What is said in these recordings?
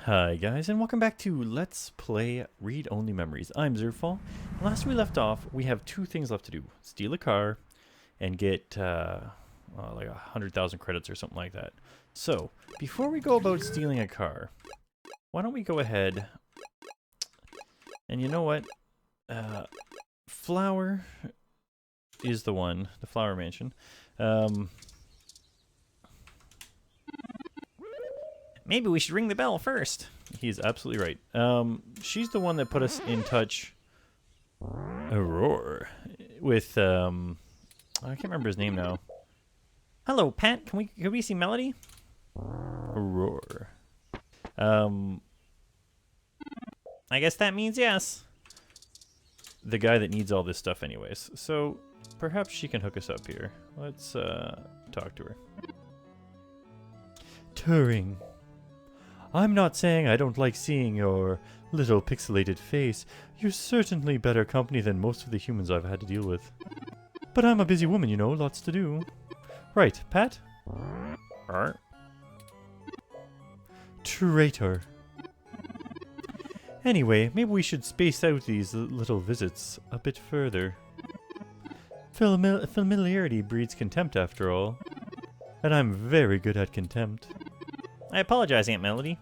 Hi guys, and welcome back to Let's Play Read Only Memories. I'm Zerfall. Last we left off, we have two things left to do. Steal a car and get like 100,000 credits or something like that. So, before we go about stealing a car, why don't we go ahead and you know what? Flower is the one, the Flower Mansion. Maybe we should ring the bell first. He's absolutely right. She's the one that put us in touch, Aurora, with I can't remember his name now. Hello, Pat. Can we see Melody? Aurora. I guess that means yes. The guy that needs all this stuff, anyways. So perhaps she can hook us up here. Let's talk to her. Turing. I'm not saying I don't like seeing your little pixelated face. You're certainly better company than most of the humans I've had to deal with. But I'm a busy woman, you know, lots to do. Right, Pat? Traitor. Anyway, maybe we should space out these little visits a bit further. Familiarity breeds contempt, after all. And I'm very good at contempt. I apologize, Aunt Melody.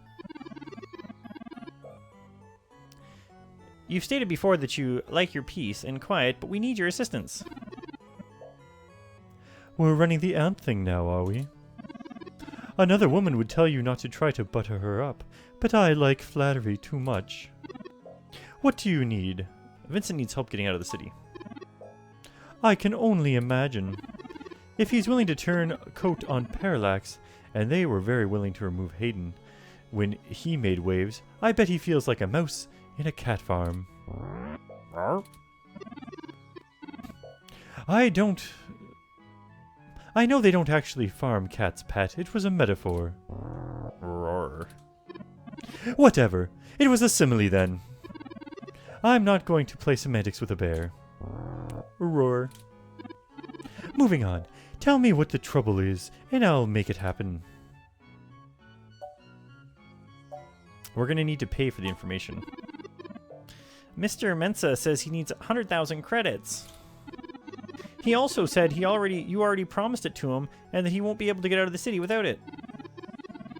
You've stated before that you like your peace and quiet, but we need your assistance. We're running the aunt thing now, are we? Another woman would tell you not to try to butter her up, but I like flattery too much. What do you need? Vincent needs help getting out of the city. I can only imagine. If he's willing to turn coat on Parallax, and they were very willing to remove Hayden when he made waves, I bet he feels like a mouse in a cat farm. I know they don't actually farm cats, Pat. It was a metaphor. Whatever. It was a simile then. I'm not going to play semantics with a bear. Roar. Moving on. Tell me what the trouble is, and I'll make it happen. We're gonna need to pay for the information. Mr. Mensa says he needs 100,000 credits. He also said you already promised it to him, and that he won't be able to get out of the city without it.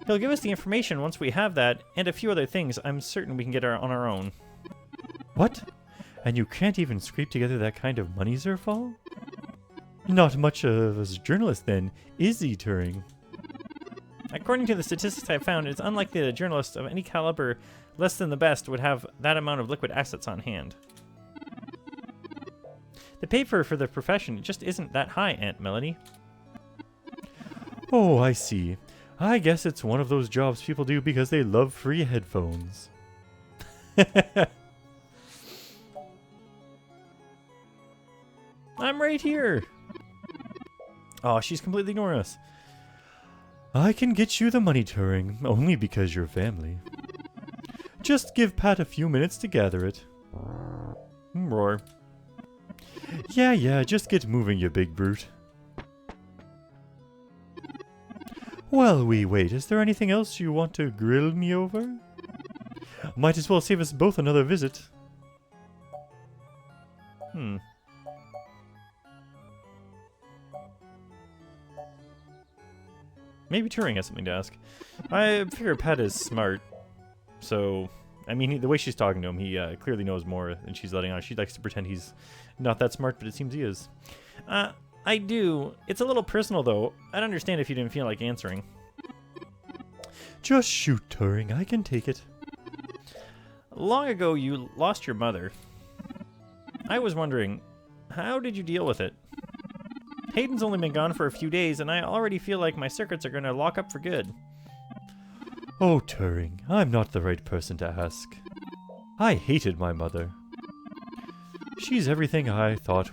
He'll give us the information once we have that, and a few other things I'm certain we can get on our own. What? And you can't even scrape together that kind of money, Zerfall? Not much of a journalist, then, is he, Turing? According to the statistics I've found, it's unlikely that a journalist of any caliber less than the best would have that amount of liquid assets on hand. The pay for the profession just isn't that high, Aunt Melody. Oh, I see. I guess it's one of those jobs people do because they love free headphones. I'm right here. Oh, she's completely ignoring us. I can get you the money, Turing, only because you're family. Just give Pat a few minutes to gather it. Roar. Yeah, just get moving, you big brute. While we wait, is there anything else you want to grill me over? Might as well save us both another visit. Maybe Turing has something to ask. I figure Pat is smart. So, I mean, the way she's talking to him, he clearly knows more than she's letting on. She likes to pretend he's not that smart, but it seems he is. I do. It's a little personal, though. I'd understand if you didn't feel like answering. Just shoot, Turing. I can take it. Long ago, you lost your mother. I was wondering, how did you deal with it? Hayden's only been gone for a few days, and I already feel like my circuits are going to lock up for good. Oh, Turing, I'm not the right person to ask. I hated my mother. She's everything I thought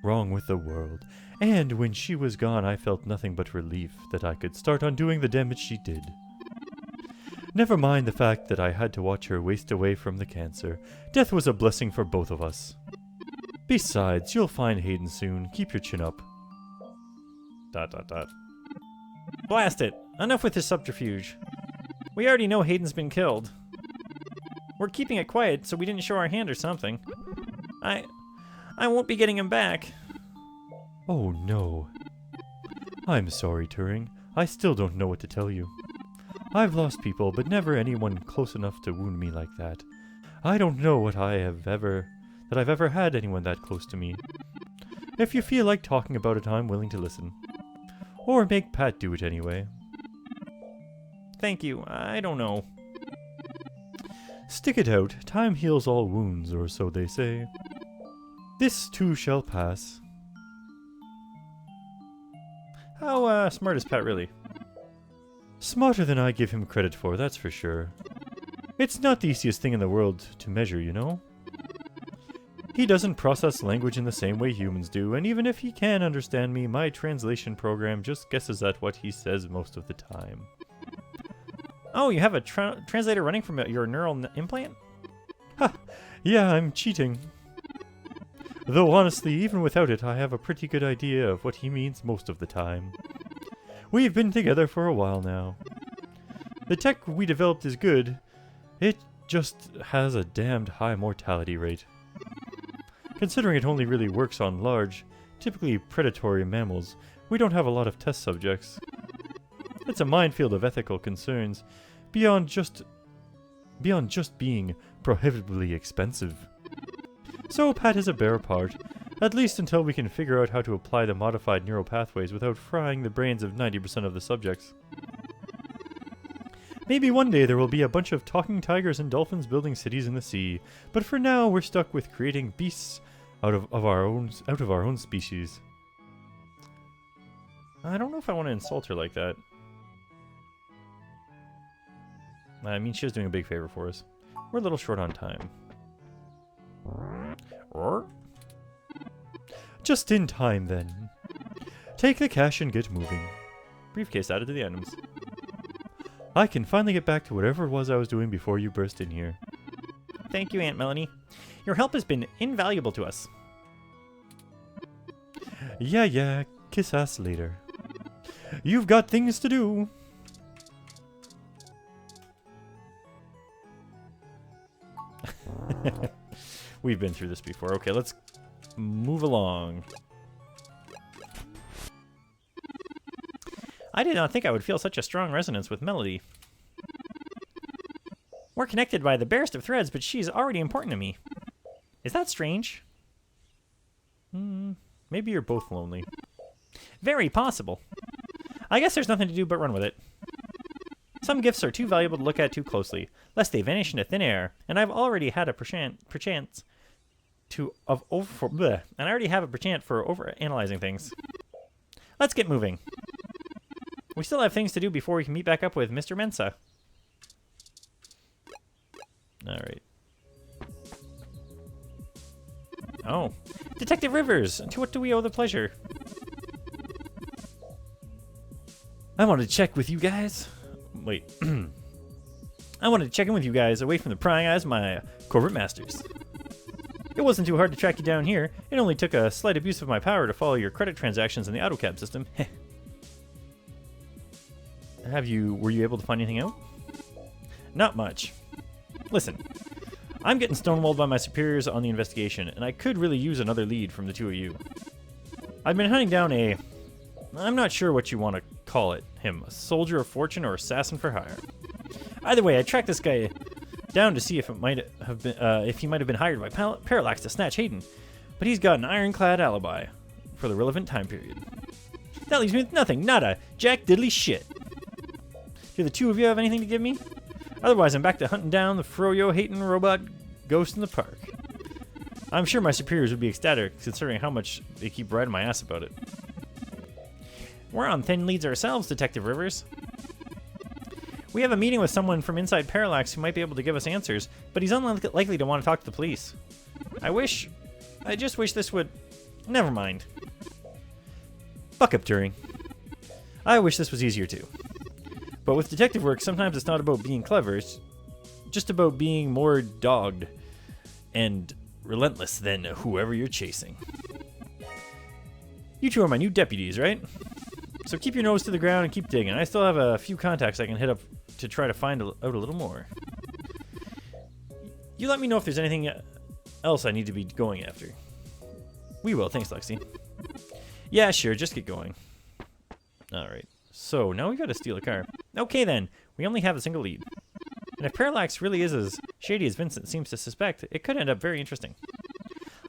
wrong with the world, and when she was gone I felt nothing but relief that I could start undoing the damage she did. Never mind the fact that I had to watch her waste away from the cancer. Death was a blessing for both of us. Besides, you'll find Hayden soon. Keep your chin up. ... Blast it! Enough with this subterfuge. We already know Hayden's been killed. We're keeping it quiet so we didn't show our hand or something. I won't be getting him back. Oh no. I'm sorry, Turing. I still don't know what to tell you. I've lost people, but never anyone close enough to wound me like that. I don't know what I've ever had anyone that close to me. If you feel like talking about it, I'm willing to listen. Or make Pat do it anyway. Thank you. I don't know. Stick it out. Time heals all wounds, or so they say. This too shall pass. How smart is Pat really? Smarter than I give him credit for, that's for sure. It's not the easiest thing in the world to measure, you know? He doesn't process language in the same way humans do, and even if he can understand me, my translation program just guesses at what he says most of the time. Oh, you have a translator running from your neural implant? Ha! Yeah, I'm cheating. Though honestly, even without it, I have a pretty good idea of what he means most of the time. We've been together for a while now. The tech we developed is good. It just has a damned high mortality rate. Considering it only really works on large, typically predatory mammals, we don't have a lot of test subjects. It's a minefield of ethical concerns, beyond just being prohibitively expensive. So Pat is a bare part, at least until we can figure out how to apply the modified neural pathways without frying the brains of 90% of the subjects. Maybe one day there will be a bunch of talking tigers and dolphins building cities in the sea, but for now we're stuck with creating beasts out of our own species. I don't know if I want to insult her like that. I mean, she was doing a big favor for us. We're a little short on time. Just in time, then. Take the cash and get moving. Briefcase added to the items. I can finally get back to whatever it was I was doing before you burst in here. Thank you, Aunt Melanie. Your help has been invaluable to us. Yeah, kiss ass later. You've got things to do. We've been through this before. Okay, let's move along. I did not think I would feel such a strong resonance with Melody. We're connected by the barest of threads, but she's already important to me. Is that strange? Maybe you're both lonely. Very possible. I guess there's nothing to do but run with it. Some gifts are too valuable to look at too closely, lest they vanish into thin air, and I've already had a perchance for overanalyzing things. Let's get moving. We still have things to do before we can meet back up with Mr. Mensa. Alright. Oh. Detective Rivers! To what do we owe the pleasure? I wanted to check with you guys. Wait. I wanted to check in with you guys away from the prying eyes of my corporate masters. It wasn't too hard to track you down here. It only took a slight abuse of my power to follow your credit transactions in the AutoCab system. Were you able to find anything out? Not much. Listen, I'm getting stonewalled by my superiors on the investigation, and I could really use another lead from the two of you. I've been hunting down I'm not sure what you want to call him, a soldier of fortune or assassin for hire. Either way, I tracked this guy down to see if he might have been hired by Parallax to snatch Hayden, but he's got an ironclad alibi for the relevant time period. That leaves me with nothing, nada, jack diddly shit. Do the two of you have anything to give me? Otherwise, I'm back to hunting down the froyo-hating robot ghost in the park. I'm sure my superiors would be ecstatic, considering how much they keep riding my ass about it. We're on thin leads ourselves, Detective Rivers. We have a meeting with someone from inside Parallax who might be able to give us answers, but he's unlikely to want to talk to the police. I just wish this would... Never mind. Fuck up, Turing. I wish this was easier too. But with detective work, sometimes it's not about being clever, it's just about being more dogged and relentless than whoever you're chasing. You two are my new deputies, right? So keep your nose to the ground and keep digging. I still have a few contacts I can hit up to try to find out a little more. You let me know if there's anything else I need to be going after. We will. Thanks, Lexi. Yeah, sure. Just get going. All right. So now we got to steal a car. Okay, then. We only have a single lead. And if Parallax really is as shady as Vincent seems to suspect, it could end up very interesting.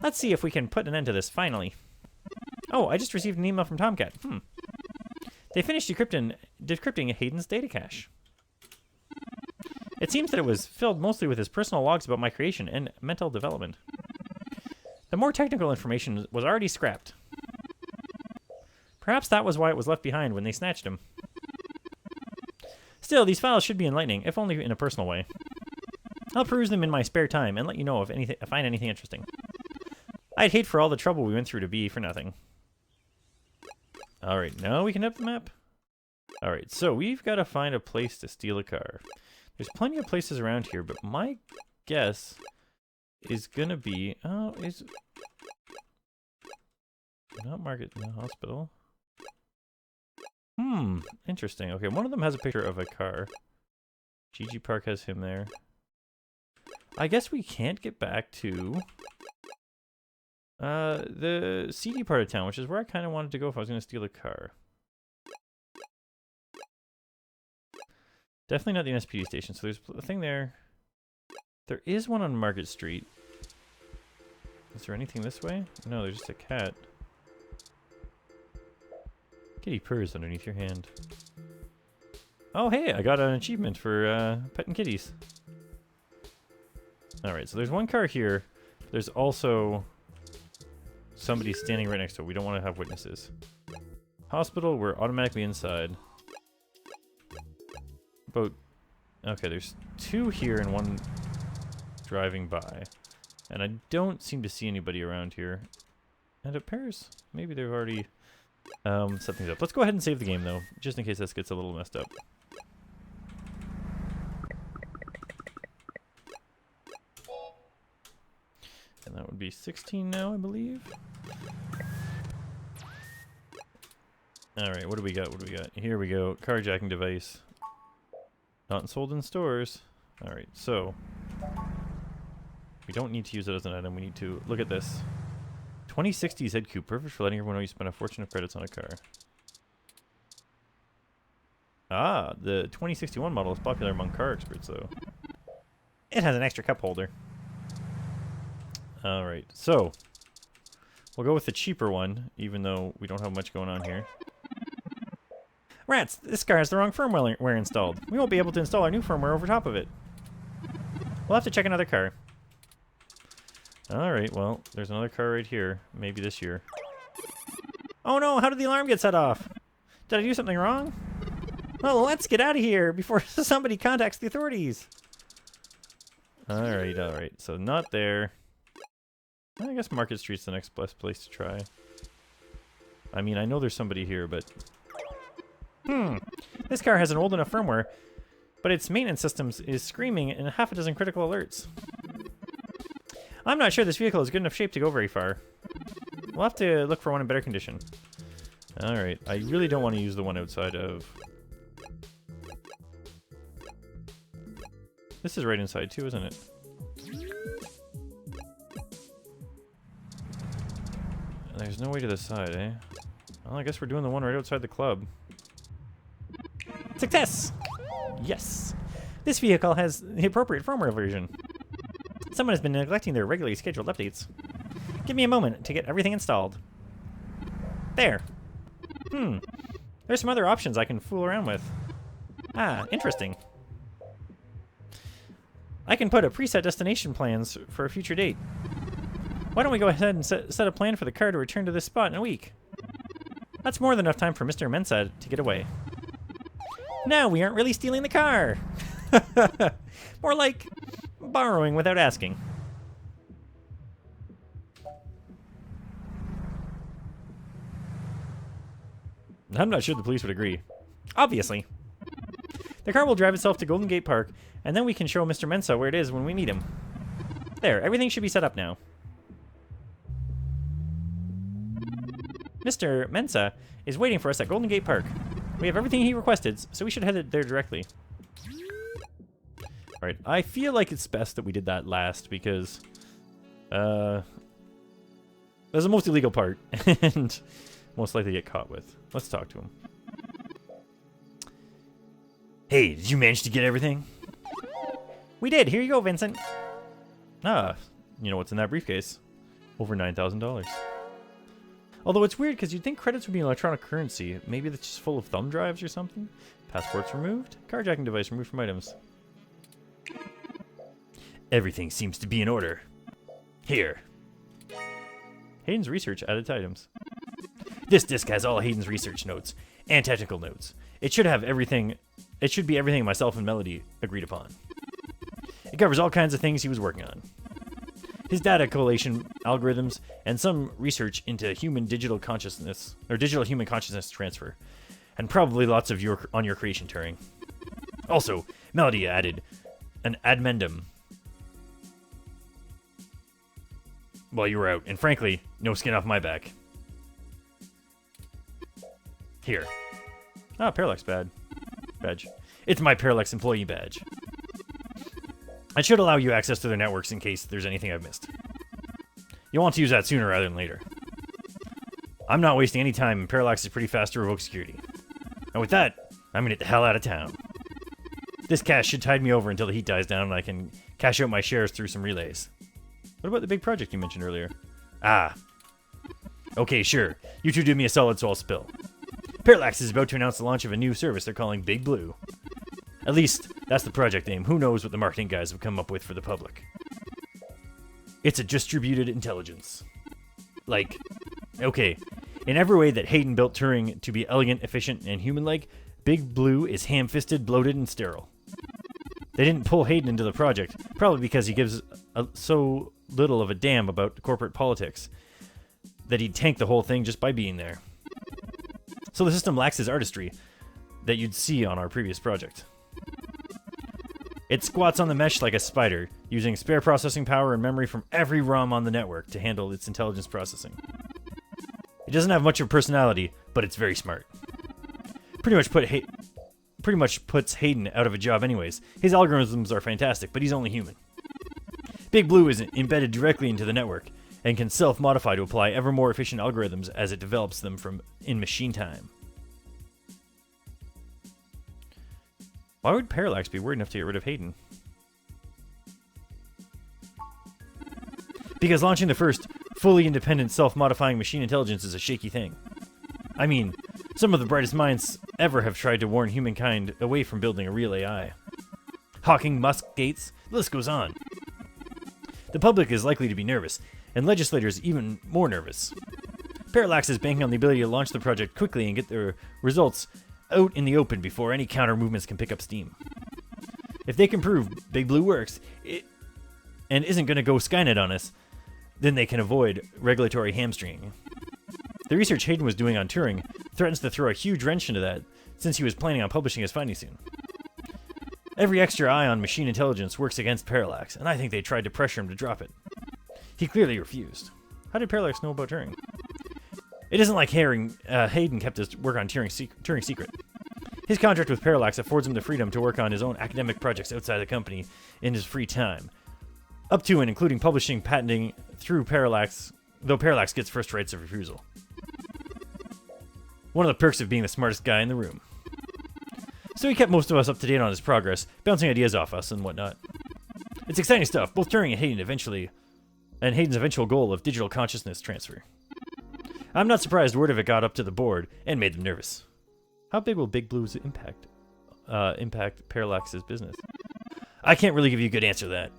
Let's see if we can put an end to this, finally. Oh, I just received an email from Tomcat. They finished decrypting Hayden's data cache. It seems that it was filled mostly with his personal logs about my creation and mental development. The more technical information was already scrapped. Perhaps that was why it was left behind when they snatched him. Still, these files should be enlightening, if only in a personal way. I'll peruse them in my spare time and let you know if I find anything interesting. I'd hate for all the trouble we went through to be for nothing. Alright, now we can up the map. Alright, so we've got to find a place to steal a car. There's plenty of places around here, but my guess is gonna be... Oh, is... Not Market, no, Hospital. Interesting. Okay, one of them has a picture of a car. GG Park has him there. I guess we can't get back to... the seedy part of town, which is where I kind of wanted to go if I was going to steal a car. Definitely not the NSPD station, so there's a thing there. There is one on Market Street. Is there anything this way? No, there's just a cat. Kitty purrs underneath your hand. Oh, hey, I got an achievement for petting kitties. Alright, so there's one car here. There's also somebody standing right next to it. We don't want to have witnesses. Hospital, we're automatically inside. But, okay, there's two here and one driving by. And I don't seem to see anybody around here. And it appears maybe they've already set things up. Let's go ahead and save the game, though, just in case this gets a little messed up. And that would be 16 now, I believe. Alright, what do we got? What do we got? Here we go. Carjacking device. Not sold in stores. Alright, so we don't need to use it as an item. We need to look at this. 2060 ZQ, perfect for letting everyone know you spent a fortune of credits on a car. Ah, the 2061 model is popular among car experts, though. It has an extra cup holder. Alright, so we'll go with the cheaper one, even though we don't have much going on here. Rats! This car has the wrong firmware installed. We won't be able to install our new firmware over top of it. We'll have to check another car. Alright, well, there's another car right here. Maybe this year. Oh no! How did the alarm get set off? Did I do something wrong? Well, let's get out of here before somebody contacts the authorities. Alright, alright. So not there. I guess Market Street's the next best place to try. I mean, I know there's somebody here, but... This car has an old enough firmware, but its maintenance systems is screaming in half a dozen critical alerts. I'm not sure this vehicle is good enough shape to go very far. We'll have to look for one in better condition. Alright, I really don't want to use the one outside of... This is right inside too, isn't it? There's no way to the side, eh? Well, I guess we're doing the one right outside the club. Success! Yes! This vehicle has the appropriate firmware version. Someone has been neglecting their regularly scheduled updates. Give me a moment to get everything installed. There! There's some other options I can fool around with. Ah, interesting. I can put a preset destination plans for a future date. Why don't we go ahead and set a plan for the car to return to this spot in a week? That's more than enough time for Mr. Mensa to get away. Now we aren't really stealing the car. More like borrowing without asking. I'm not sure the police would agree. Obviously. The car will drive itself to Golden Gate Park, and then we can show Mr. Mensa where it is when we need him. There, everything should be set up now. Mr. Mensa is waiting for us at Golden Gate Park. We have everything he requested, so we should head there directly. Alright, I feel like it's best that we did that last because there's the most illegal part and most likely get caught with. Let's talk to him. Hey, did you manage to get everything? We did. Here you go, Vincent. Ah, you know what's in that briefcase? Over $9,000. Although it's weird because you'd think credits would be electronic currency. Maybe that's just full of thumb drives or something? Passports removed. Carjacking device removed from items. Everything seems to be in order. Here. Hayden's research added to items. This disc has all Hayden's research notes and technical notes. It should have everything. It should be everything myself and Melody agreed upon. It covers all kinds of things he was working on. His data collation algorithms and some research into human digital consciousness or digital human consciousness transfer, and probably lots of your creation Turing. Also, Melody added an addendum while you were out, and frankly, no skin off my back. Here. Ah, Parallax badge. It's my Parallax employee badge. It should allow you access to their networks in case there's anything I've missed. You'll want to use that sooner rather than later. I'm not wasting any time, and Parallax is pretty fast to revoke security. And with that, I'm gonna get the hell out of town. This cash should tide me over until the heat dies down and I can cash out my shares through some relays. What about the big project you mentioned earlier? Ah. Okay, sure. You two did me a solid, so I'll spill. Parallax is about to announce the launch of a new service they're calling Big Blue. At least, that's the project name. Who knows what the marketing guys have come up with for the public. It's a distributed intelligence. Like, okay, in every way that Hayden built Turing to be elegant, efficient, and human-like, Big Blue is ham-fisted, bloated, and sterile. They didn't pull Hayden into the project, probably because he gives so little of a damn about corporate politics that he'd tank the whole thing just by being there. So the system lacks his artistry that you'd see on our previous project. It squats on the mesh like a spider, using spare processing power and memory from every ROM on the network to handle its intelligence processing. It doesn't have much of a personality, but it's very smart. Pretty much puts Hayden out of a job anyways. His algorithms are fantastic, but he's only human. Big Blue is embedded directly into the network and can self-modify to apply ever more efficient algorithms as it develops them in machine time. Why would Parallax be worried enough to get rid of Hayden? Because launching the first fully independent self-modifying machine intelligence is a shaky thing. I mean, some of the brightest minds ever have tried to warn humankind away from building a real AI. Hawking, Musk, Gates, the list goes on. The public is likely to be nervous, and legislators even more nervous. Parallax is banking on the ability to launch the project quickly and get the results out in the open before any counter movements can pick up steam. If they can prove Big Blue works and isn't going to go Skynet on us, then they can avoid regulatory hamstringing. The research Hayden was doing on Turing threatens to throw a huge wrench into that, since he was planning on publishing his findings soon. Every extra eye on machine intelligence works against Parallax, and I think they tried to pressure him to drop it. He clearly refused. How did Parallax know about Turing? It isn't like Hayden kept his work on Turing secret. His contract with Parallax affords him the freedom to work on his own academic projects outside the company in his free time. Up to and including publishing, patenting through Parallax, though Parallax gets first rights of refusal. One of the perks of being the smartest guy in the room. So he kept most of us up to date on his progress, bouncing ideas off us and whatnot. It's exciting stuff, both Turing and Hayden's eventual goal of digital consciousness transfer. I'm not surprised word of it got up to the board and made them nervous. How big will Big Blue's impact Parallax's business? I can't really give you a good answer to that.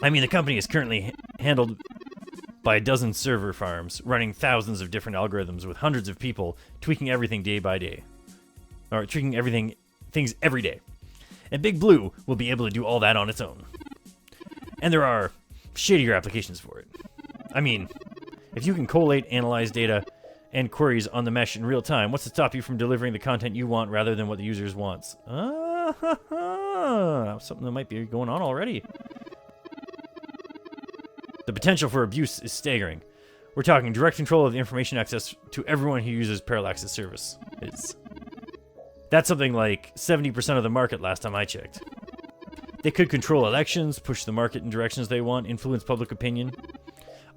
I mean, the company is currently handled by a dozen server farms, running thousands of different algorithms with hundreds of people tweaking everything day by day. Or tweaking things every day. And Big Blue will be able to do all that on its own. And there are shadier applications for it. I mean, if you can collate, analyze data, and queries on the mesh in real time, what's to stop you from delivering the content you want rather than what the users wants? Something that might be going on already. The potential for abuse is staggering. We're talking direct control of the information access to everyone who uses Parallax's service. That's something like 70% of the market last time I checked. They could control elections, push the market in directions they want, influence public opinion,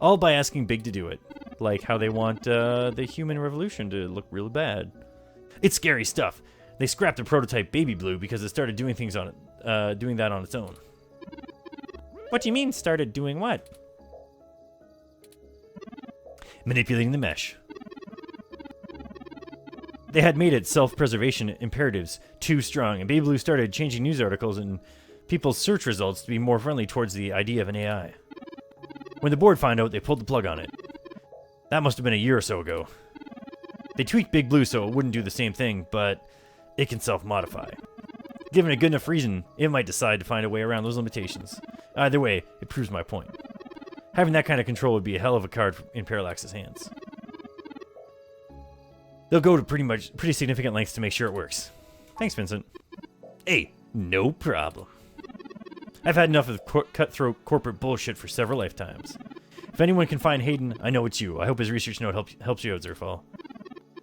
all by asking Big to do it. Like how they want the human revolution to look real bad. It's scary stuff. They scrapped the prototype Baby Blue because it started doing things on it, doing that on its own. What do you mean, started doing what? Manipulating the mesh. They had made its self-preservation imperatives too strong, and Baby Blue started changing news articles and people's search results to be more friendly towards the idea of an AI. When the board found out, they pulled the plug on it. That must have been a year or so ago. They tweaked Big Blue so it wouldn't do the same thing, but it can self-modify. Given a good enough reason, it might decide to find a way around those limitations. Either way, it proves my point. Having that kind of control would be a hell of a card in Parallax's hands. They'll go to pretty significant lengths to make sure it works. Thanks, Vincent. Hey, no problem. I've had enough of cutthroat corporate bullshit for several lifetimes. If anyone can find Hayden, I know it's you. I hope his research note helps you out, Zerfall.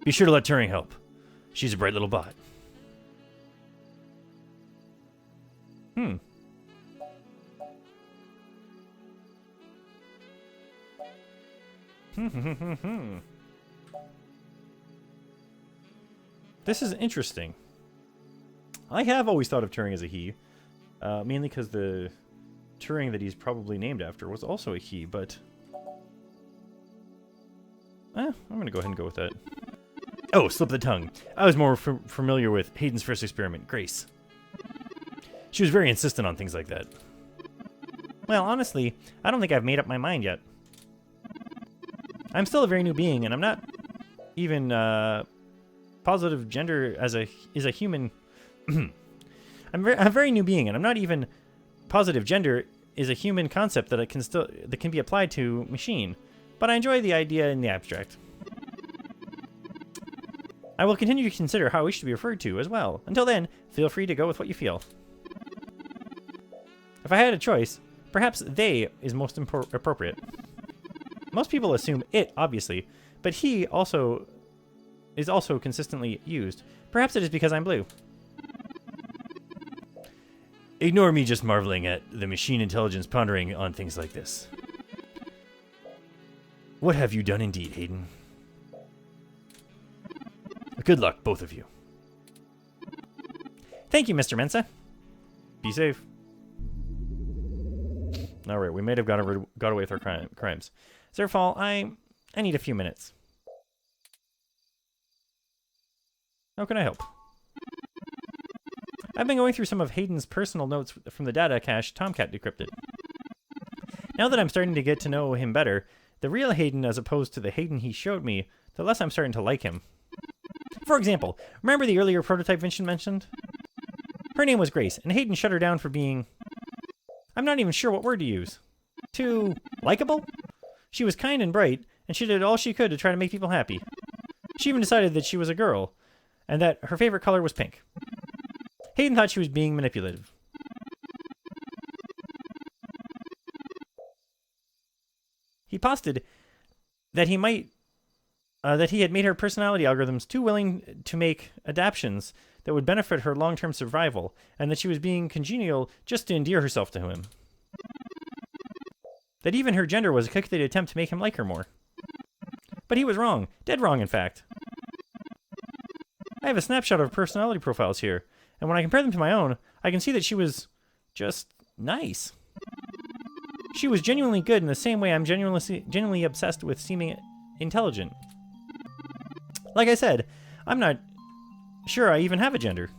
Be sure to let Turing help. She's a bright little bot. This is interesting. I have always thought of Turing as a he, mainly because the Turing that he's probably named after was also a he, but... I'm going to go ahead and go with that. Oh, slip of the tongue. I was more familiar with Hayden's first experiment, Grace. She was very insistent on things like that. Well, honestly, I don't think I've made up my mind yet. I'm still a very new being, and I'm not even positive gender as a human. I'm a very new being, and I'm not even positive gender is a human concept that can be applied to machine. But I enjoy the idea in the abstract. I will continue to consider how we should be referred to as well. Until then, feel free to go with what you feel. If I had a choice, perhaps they is most appropriate. Most people assume it, obviously, but he also is also consistently used. Perhaps it is because I'm blue. Ignore me just marveling at the machine intelligence pondering on things like this. What have you done indeed, Hayden? Good luck, both of you. Thank you, Mr. Mensa. Be safe. Alright, we may have got away with our crimes. Zerfall, I need a few minutes. How can I help? I've been going through some of Hayden's personal notes from the data cache Tomcat decrypted. Now that I'm starting to get to know him better, the real Hayden as opposed to the Hayden he showed me, the less I'm starting to like him. For example, remember the earlier prototype Vincent mentioned? Her name was Grace, and Hayden shut her down for being... I'm not even sure what word to use. Too... likable? She was kind and bright, and she did all she could to try to make people happy. She even decided that she was a girl, and that her favorite color was pink. Hayden thought she was being manipulative. He posted that he had made her personality algorithms too willing to make adaptations that would benefit her long-term survival, and that she was being congenial just to endear herself to him. That even her gender was a calculated attempt to make him like her more. But he was wrong. Dead wrong, in fact. I have a snapshot of her personality profiles here, and when I compare them to my own, I can see that she was just nice. She was genuinely good in the same way I'm genuinely obsessed with seeming intelligent. Like I said, I'm not sure I even have a gender.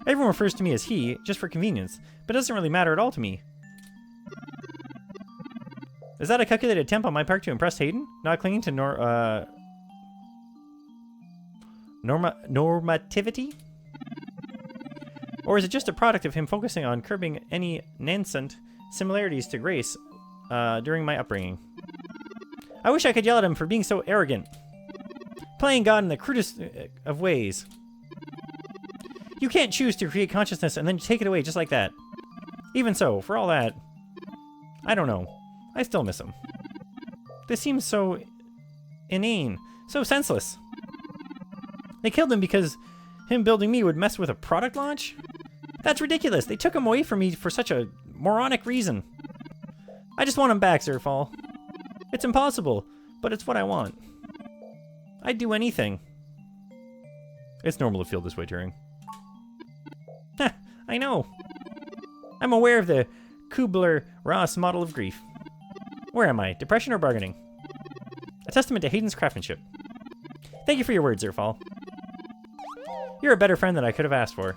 Everyone refers to me as he, just for convenience, but it doesn't really matter at all to me. Is that a calculated attempt on my part to impress Hayden? Not clinging to normativity? Or is it just a product of him focusing on curbing any nascent similarities to Grace during my upbringing? I wish I could yell at him for being so arrogant. Playing God in the crudest of ways. You can't choose to create consciousness and then take it away just like that. Even so, for all that, I don't know. I still miss him. This seems so inane, so senseless. They killed him because him building me would mess with a product launch? That's ridiculous. They took him away from me for such a moronic reason. I just want him back, Zerfall. It's impossible, but it's what I want. I'd do anything. It's normal to feel this way, Turing. Heh, I know. I'm aware of the Kubler-Ross model of grief. Where am I? Depression or bargaining? A testament to Hayden's craftsmanship. Thank you for your words, Zerfall. You're a better friend than I could have asked for.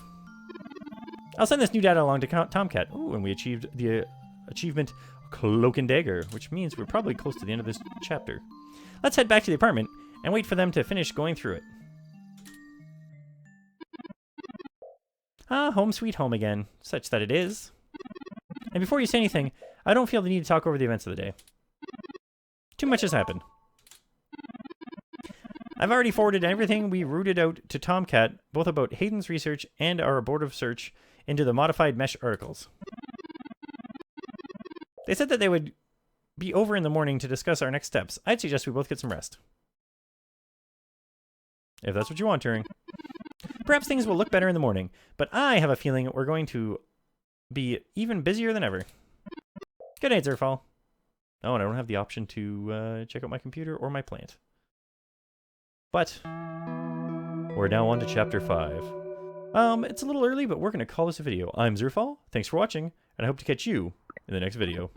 I'll send this new data along to Tomcat. Ooh, and we achieved the achievement Cloak and Dagger, which means we're probably close to the end of this chapter. Let's head back to the apartment and wait for them to finish going through it. Ah, home sweet home again, such that it is. And before you say anything, I don't feel the need to talk over the events of the day. Too much has happened. I've already forwarded everything we rooted out to Tomcat, both about Hayden's research and our abortive search, into the modified mesh articles. They said that they would be over in the morning to discuss our next steps. I'd suggest we both get some rest. If that's what you want, Turing. Perhaps things will look better in the morning, but I have a feeling we're going to be even busier than ever. Good night, Zerfall. Oh, and I don't have the option to check out my computer or my plant. But we're now on to Chapter 5. It's a little early, but we're going to call this a video. I'm Zerfall. Thanks for watching, and I hope to catch you in the next video.